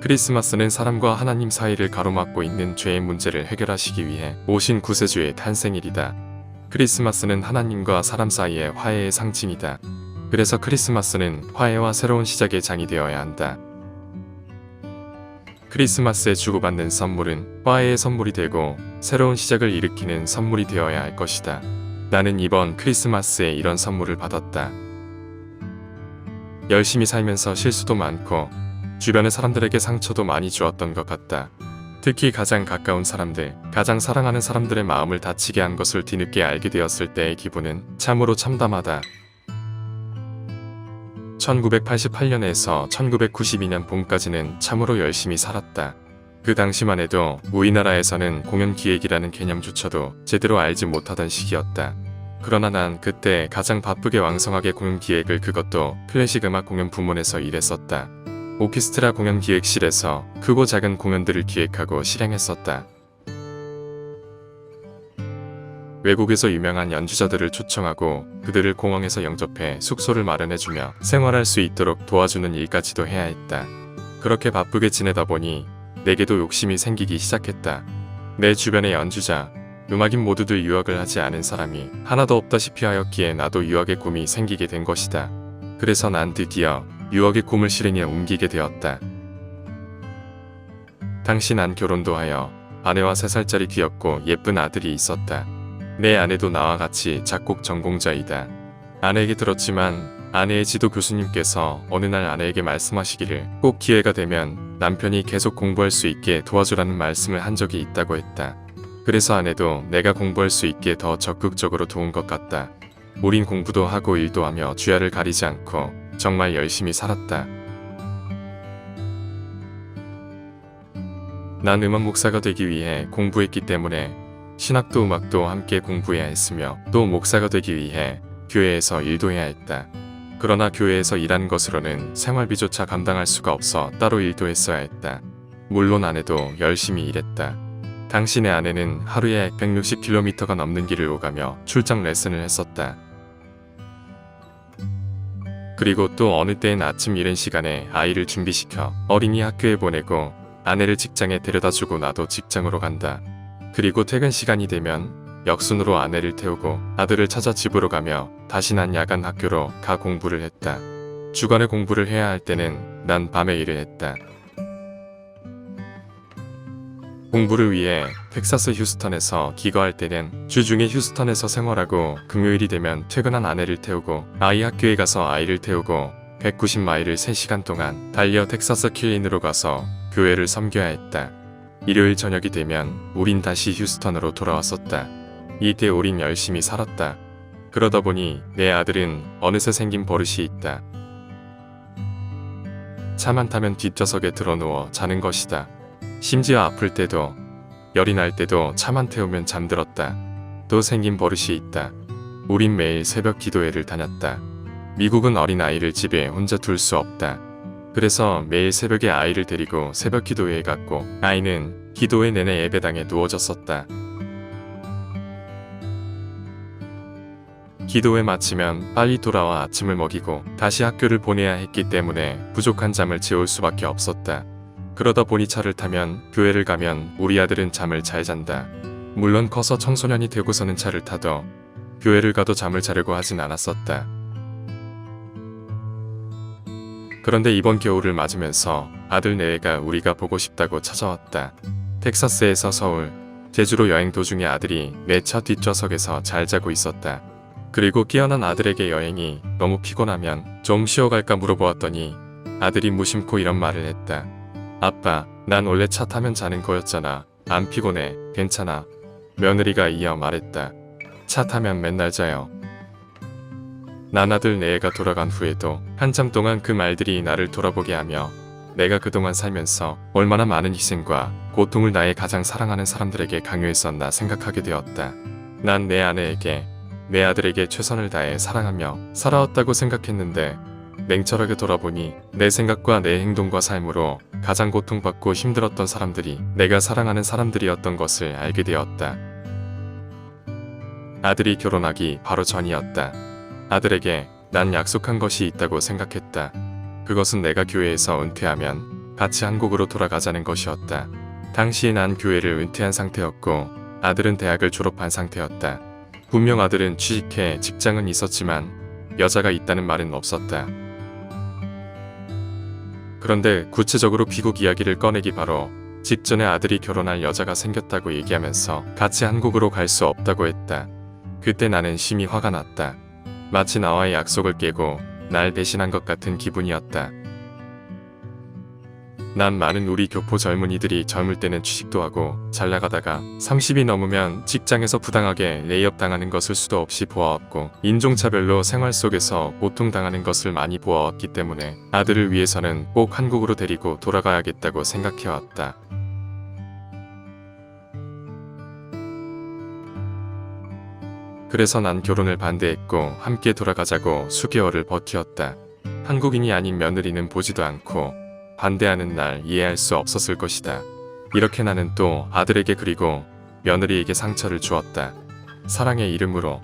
크리스마스는 사람과 하나님 사이를 가로막고 있는 죄의 문제를 해결하시기 위해 오신 구세주의 탄생일이다. 크리스마스는 하나님과 사람 사이의 화해의 상징이다. 그래서 크리스마스는 화해와 새로운 시작의 장이 되어야 한다. 크리스마스에 주고받는 선물은 화해의 선물이 되고 새로운 시작을 일으키는 선물이 되어야 할 것이다. 나는 이번 크리스마스에 이런 선물을 받았다. 열심히 살면서 실수도 많고 주변의 사람들에게 상처도 많이 주었던 것 같다. 특히 가장 가까운 사람들, 가장 사랑하는 사람들의 마음을 다치게 한 것을 뒤늦게 알게 되었을 때의 기분은 참으로 참담하다. 1988년에서 1992년 봄까지는 참으로 열심히 살았다. 그 당시만 해도 우리나라에서는 공연 기획이라는 개념조차도 제대로 알지 못하던 시기였다. 그러나 난 그때 가장 바쁘게 왕성하게 공연 기획을, 그것도 클래식 음악 공연 부문에서 일했었다. 오케스트라 공연 기획실에서 크고 작은 공연들을 기획하고 실행했었다. 외국에서 유명한 연주자들을 초청하고 그들을 공항에서 영접해 숙소를 마련해주며 생활할 수 있도록 도와주는 일까지도 해야 했다. 그렇게 바쁘게 지내다 보니 내게도 욕심이 생기기 시작했다. 내 주변의 연주자, 음악인 모두들 유학을 하지 않은 사람이 하나도 없다시피 하였기에 나도 유학의 꿈이 생기게 된 것이다. 그래서 난 드디어 유학의 꿈을 실행에 옮기게 되었다. 당시 난 결혼도 하여 아내와 3살짜리 귀엽고 예쁜 아들이 있었다. 내 아내도 나와 같이 작곡 전공자이다. 아내에게 들었지만 아내의 지도 교수님께서 어느 날 아내에게 말씀하시기를 꼭 기회가 되면 남편이 계속 공부할 수 있게 도와주라는 말씀을 한 적이 있다고 했다. 그래서 아내도 내가 공부할 수 있게 더 적극적으로 도운 것 같다. 우린 공부도 하고 일도 하며 주야를 가리지 않고 정말 열심히 살았다. 난 음악 목사가 되기 위해 공부했기 때문에 신학도 음악도 함께 공부해야 했으며 또 목사가 되기 위해 교회에서 일도 해야 했다. 그러나 교회에서 일하는 것으로는 생활비조차 감당할 수가 없어 따로 일도 했어야 했다. 물론 아내도 열심히 일했다. 당시 내 아내는 하루에 160km가 넘는 길을 오가며 출장 레슨을 했었다. 그리고 또 어느 때엔 아침 이른 시간에 아이를 준비시켜 어린이 학교에 보내고 아내를 직장에 데려다주고 나도 직장으로 간다. 그리고 퇴근 시간이 되면 역순으로 아내를 태우고 아들을 찾아 집으로 가며 다시 난 야간 학교로 가 공부를 했다. 주간에 공부를 해야 할 때는 난 밤에 일을 했다. 공부를 위해 텍사스 휴스턴에서 기거할 때는 주중에 휴스턴에서 생활하고 금요일이 되면 퇴근한 아내를 태우고 아이 학교에 가서 아이를 태우고 190마일을 3시간 동안 달려 텍사스 킬린으로 가서 교회를 섬겨야 했다. 일요일 저녁이 되면 우린 다시 휴스턴으로 돌아왔었다. 이때 우린 열심히 살았다. 그러다 보니 내 아들은 어느새 생긴 버릇이 있다. 차만 타면 뒷좌석에 들어누워 자는 것이다. 심지어 아플 때도 열이 날 때도 차만 태우면 잠들었다. 또 생긴 버릇이 있다. 우린 매일 새벽 기도회를 다녔다. 미국은 어린아이를 집에 혼자 둘 수 없다. 그래서 매일 새벽에 아이를 데리고 새벽 기도회에 갔고 아이는 기도회 내내 예배당에 누워졌었다. 기도회 마치면 빨리 돌아와 아침을 먹이고 다시 학교를 보내야 했기 때문에 부족한 잠을 채울 수밖에 없었다. 그러다 보니 차를 타면 교회를 가면 우리 아들은 잠을 잘 잔다. 물론 커서 청소년이 되고서는 차를 타도 교회를 가도 잠을 자려고 하진 않았었다. 그런데 이번 겨울을 맞으면서 아들 내외가 우리가 보고 싶다고 찾아왔다. 텍사스에서 서울, 제주로 여행 도중에 아들이 내 차 뒷좌석에서 잘 자고 있었다. 그리고 깨어난 아들에게 여행이 너무 피곤하면 좀 쉬어갈까 물어보았더니 아들이 무심코 이런 말을 했다. 아빠, 난 원래 차 타면 자는 거였잖아. 안 피곤해. 괜찮아. 며느리가 이어 말했다. 차 타면 맨날 자요. 난 아들 내외가 돌아간 후에도 한참 동안 그 말들이 나를 돌아보게 하며 내가 그동안 살면서 얼마나 많은 희생과 고통을 나의 가장 사랑하는 사람들에게 강요했었나 생각하게 되었다. 난 내 아내에게, 내 아들에게 최선을 다해 사랑하며 살아왔다고 생각했는데 냉철하게 돌아보니 내 생각과 내 행동과 삶으로 가장 고통받고 힘들었던 사람들이 내가 사랑하는 사람들이었던 것을 알게 되었다. 아들이 결혼하기 바로 전이었다. 아들에게 난 약속한 것이 있다고 생각했다. 그것은 내가 교회에서 은퇴하면 같이 한국으로 돌아가자는 것이었다. 당시에 난 교회를 은퇴한 상태였고 아들은 대학을 졸업한 상태였다. 분명 아들은 취직해 직장은 있었지만 여자가 있다는 말은 없었다. 그런데 구체적으로 귀국 이야기를 꺼내기 바로 직전에 아들이 결혼할 여자가 생겼다고 얘기하면서 같이 한국으로 갈 수 없다고 했다. 그때 나는 심히 화가 났다. 마치 나와의 약속을 깨고 날 배신한 것 같은 기분이었다. 난 많은 우리 교포 젊은이들이 젊을 때는 취직도 하고 잘 나가다가 30이 넘으면 직장에서 부당하게 레이업 당하는 것을 수도 없이 보아왔고 인종차별로 생활 속에서 고통당하는 것을 많이 보아왔기 때문에 아들을 위해서는 꼭 한국으로 데리고 돌아가야겠다고 생각해왔다. 그래서 난 결혼을 반대했고 함께 돌아가자고 수개월을 버티었다. 한국인이 아닌 며느리는 보지도 않고 반대하는 날 이해할 수 없었을 것이다. 이렇게 나는 또 아들에게 그리고 며느리에게 상처를 주었다. 사랑의 이름으로.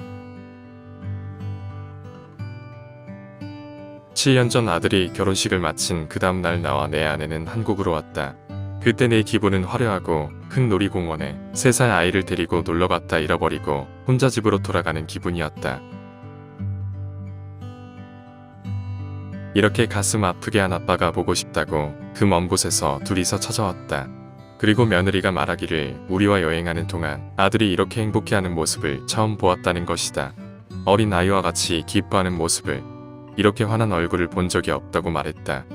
7년 전 아들이 결혼식을 마친 그 다음날 나와 내 아내는 한국으로 왔다. 그때 내 기분은 화려하고 큰 놀이공원에 3살 아이를 데리고 놀러갔다 잃어버리고 혼자 집으로 돌아가는 기분이었다. 이렇게 가슴 아프게 한 아빠가 보고 싶다고 그 먼 곳에서 둘이서 찾아왔다. 그리고 며느리가 말하기를 우리와 여행하는 동안 아들이 이렇게 행복해하는 모습을 처음 보았다는 것이다. 어린 아이와 같이 기뻐하는 모습을, 이렇게 환한 얼굴을 본 적이 없다고 말했다.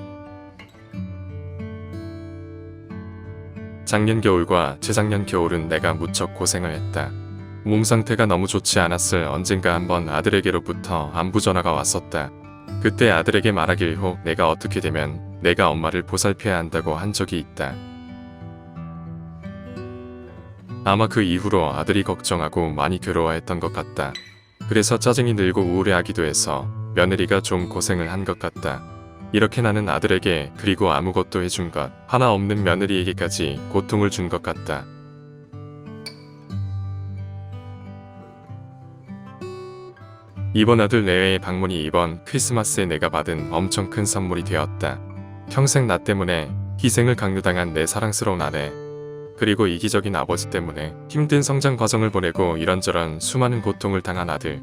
작년 겨울과 재작년 겨울은 내가 무척 고생을 했다. 몸 상태가 너무 좋지 않았을 언젠가 한번 아들에게로부터 안부 전화가 왔었다. 그때 아들에게 말하길 혹 내가 어떻게 되면 내가 엄마를 보살펴야 한다고 한 적이 있다. 아마 그 이후로 아들이 걱정하고 많이 괴로워했던 것 같다. 그래서 짜증이 늘고 우울해하기도 해서 며느리가 좀 고생을 한 것 같다. 이렇게 나는 아들에게 그리고 아무것도 해준 것 하나 없는 며느리에게까지 고통을 준 것 같다. 이번 아들 내외의 방문이 이번 크리스마스에 내가 받은 엄청 큰 선물이 되었다. 평생 나 때문에 희생을 강요당한 내 사랑스러운 아내, 그리고 이기적인 아버지 때문에 힘든 성장 과정을 보내고 이런저런 수많은 고통을 당한 아들.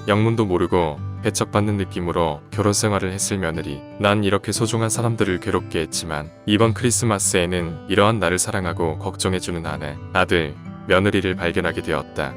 영문도 모르고 배척받는 느낌으로 결혼 생활을 했을 며느리. 난 이렇게 소중한 사람들을 괴롭게 했지만 이번 크리스마스에는 이러한 나를 사랑하고 걱정해주는 아내, 아들, 며느리를 발견하게 되었다.